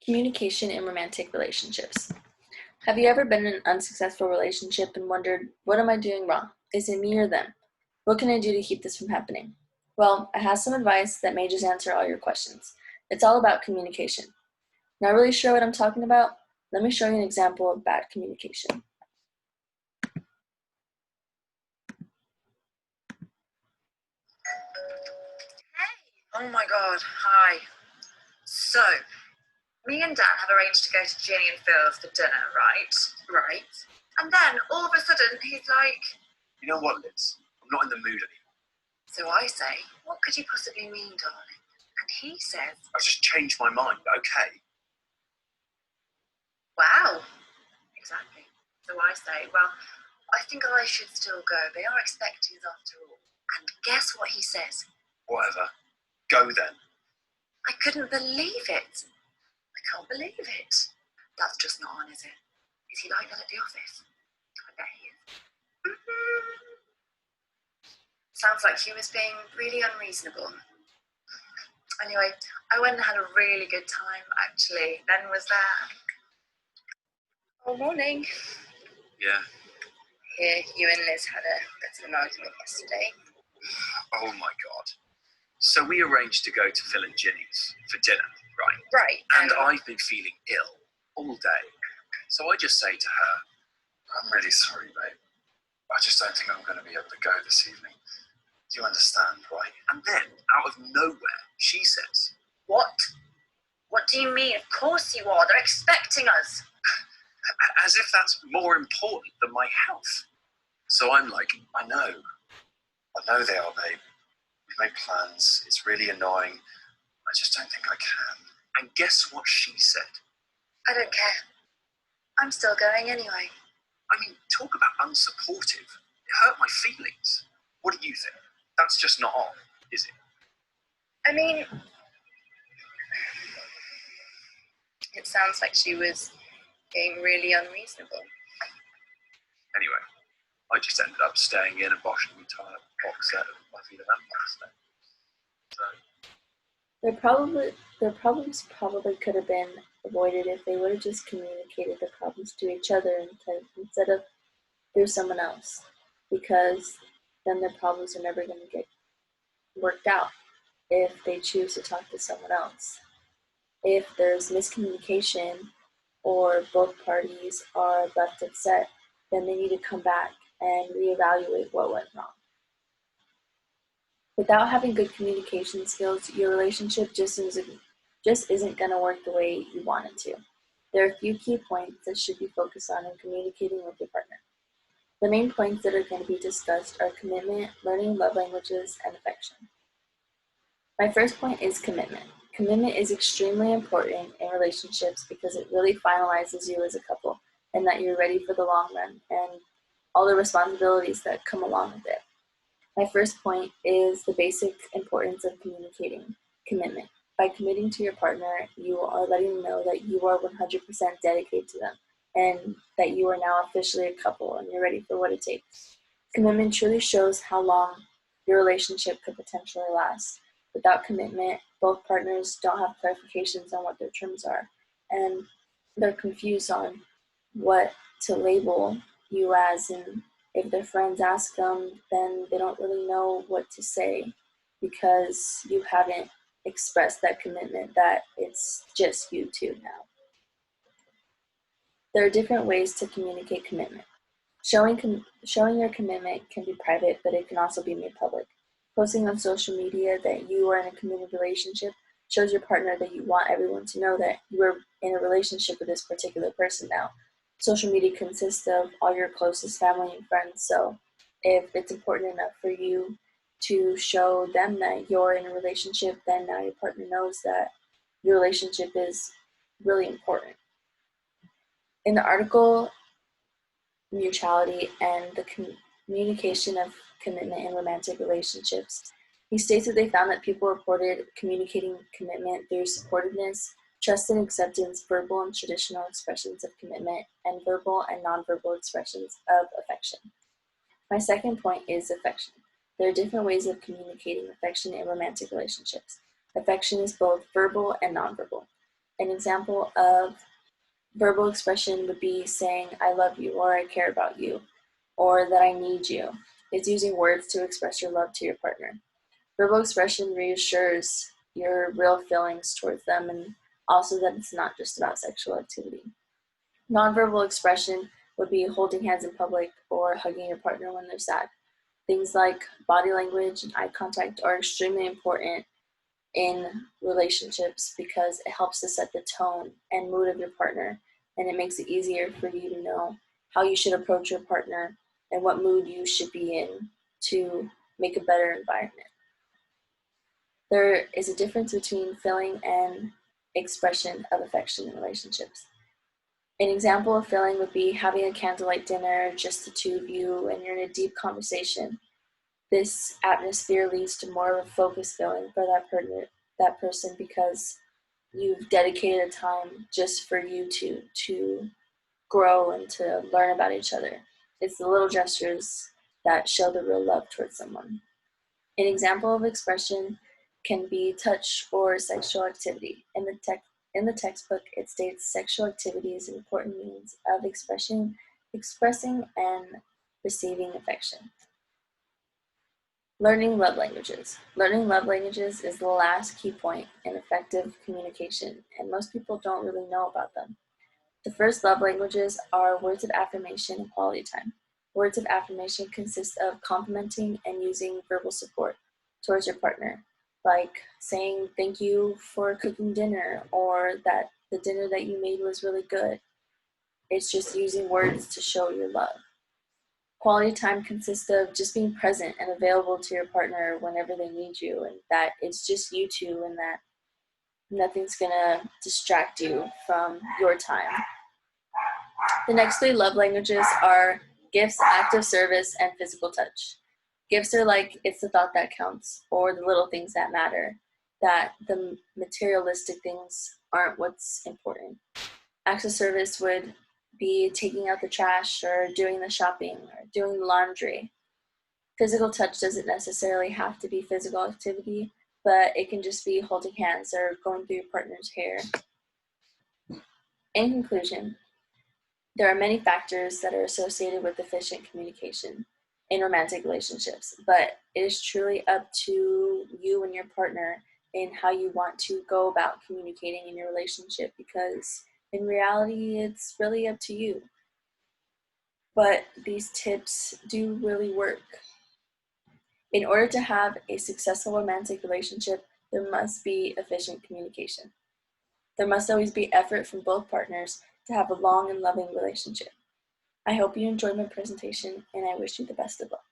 Communication in romantic relationships. Have you ever been in an unsuccessful relationship and wondered, what am I doing wrong? Is it me or them? What can I do to keep this from happening? Well, I have some advice that may just answer all your questions. It's all about communication. Not really sure what I'm talking about? Let me show you an example of bad communication. Oh my god, hi. So, me and Dan have arranged to go to Ginny and Phil's for dinner, right? Right. And then, all of a sudden, he's like... You know what, Liz? I'm not in the mood anymore. So I say, what could you possibly mean, darling? And he says... I've just changed my mind, okay? Wow. Exactly. So I say, well, I think I should still go. They are expecting us after all. And guess what he says? Whatever. Go then. I couldn't believe it. I can't believe it. That's just not on, is it? Is he like that at the office? I bet he is. Sounds like he was being really unreasonable. Anyway, I went and had a really good time, actually. Ben was there. Oh, morning. Yeah. Here, you and Liz had a bit of an argument yesterday. Oh my god. So we arranged to go to Phil and Ginny's for dinner, right? Right. And I've been feeling ill all day. So I just say to her, I'm really sorry, babe. I just don't think I'm going to be able to go this evening. Do you understand, right? And then, out of nowhere, she says, What? What do you mean? Of course you are. They're expecting us. as if that's more important than my health. So I'm like, I know they are, babe. We've made plans. It's really annoying. I just don't think I can. And guess what she said? I don't care. I'm still going anyway. I mean, talk about unsupportive. It hurt my feelings. What do you think? That's just not on, is it? I mean, it sounds like she was being really unreasonable. Anyway, I just ended up staying in and watching the entire box set of Buffy the Vampire Slayer. Their problems probably could have been avoided if they would have just communicated the problems to each other instead of through someone else, because then their problems are never going to get worked out if they choose to talk to someone else. If there's miscommunication or both parties are left upset, then they need to come back and reevaluate what went wrong. Without having good communication skills, your relationship just isn't going to work the way you want it to. There are a few key points that should be focused on in communicating with your partner. The main points that are going to be discussed are commitment, learning love languages, and affection. My first point is commitment. Commitment is extremely important in relationships because it really finalizes you as a couple and that you're ready for the long run and all the responsibilities that come along with it. My first point is the basic importance of communicating commitment. By committing to your partner, you are letting them know that you are 100% dedicated to them and that you are now officially a couple and you're ready for what it takes. Commitment truly shows how long your relationship could potentially last. Without commitment, both partners don't have clarifications on what their terms are, and they're confused on what to label you as, and if their friends ask them, then they don't really know what to say because you haven't expressed that commitment that it's just you two now. There are different ways to communicate commitment. Showing your commitment can be private, but it can also be made public. Posting on social media that you are in a committed relationship shows your partner that you want everyone to know that you are in a relationship with this particular person now. Social media consists of all your closest family and friends, so if it's important enough for you to show them that you're in a relationship, then now your partner knows that your relationship is really important. In the article, Mutuality and the Communication of Commitment in Romantic Relationships, he states that they found that people reported communicating commitment through supportiveness, trust and acceptance, verbal and traditional expressions of commitment, and verbal and nonverbal expressions of affection. My second point is affection. There are different ways of communicating affection in romantic relationships. Affection is both verbal and nonverbal. An example of verbal expression would be saying, I love you, or I care about you, or that I need you. It's using words to express your love to your partner. Verbal expression reassures your real feelings towards them and also that it's not just about sexual activity. Nonverbal expression would be holding hands in public or hugging your partner when they're sad. Things like body language and eye contact are extremely important in relationships because it helps to set the tone and mood of your partner, and it makes it easier for you to know how you should approach your partner and what mood you should be in to make a better environment. There is a difference between feeling and expression of affection in relationships. An example of feeling would be having a candlelight dinner, just the two of you, and you're in a deep conversation. This atmosphere leads to more of a focused feeling for that person because you've dedicated a time just for you to grow and to learn about each other. It's the little gestures that show the real love towards someone. An example of expression can be touch or sexual activity. In the textbook, it states sexual activity is an important means of expressing and receiving affection. Learning love languages. Learning love languages is the last key point in effective communication, and most people don't really know about them. The first love languages are words of affirmation and quality time. Words of affirmation consist of complimenting and using verbal support towards your partner, like saying thank you for cooking dinner or that the dinner that you made was really good. It's just using words to show your love. Quality time consists of just being present and available to your partner whenever they need you, and that it's just you two and that nothing's gonna distract you from your time. The next three love languages are gifts, acts of service, and physical touch. Gifts are like it's the thought that counts, or the little things that matter, that the materialistic things aren't what's important. Acts of service would be taking out the trash or doing the shopping or doing the laundry. Physical touch doesn't necessarily have to be physical activity, but it can just be holding hands or going through your partner's hair. In conclusion, there are many factors that are associated with efficient communication in romantic relationships, but it is truly up to you and your partner in how you want to go about communicating in your relationship, because in reality, it's really up to you. But these tips do really work. In order to have a successful romantic relationship, there must be efficient communication. There must always be effort from both partners to have a long and loving relationship. I hope you enjoyed my presentation, and I wish you the best of luck.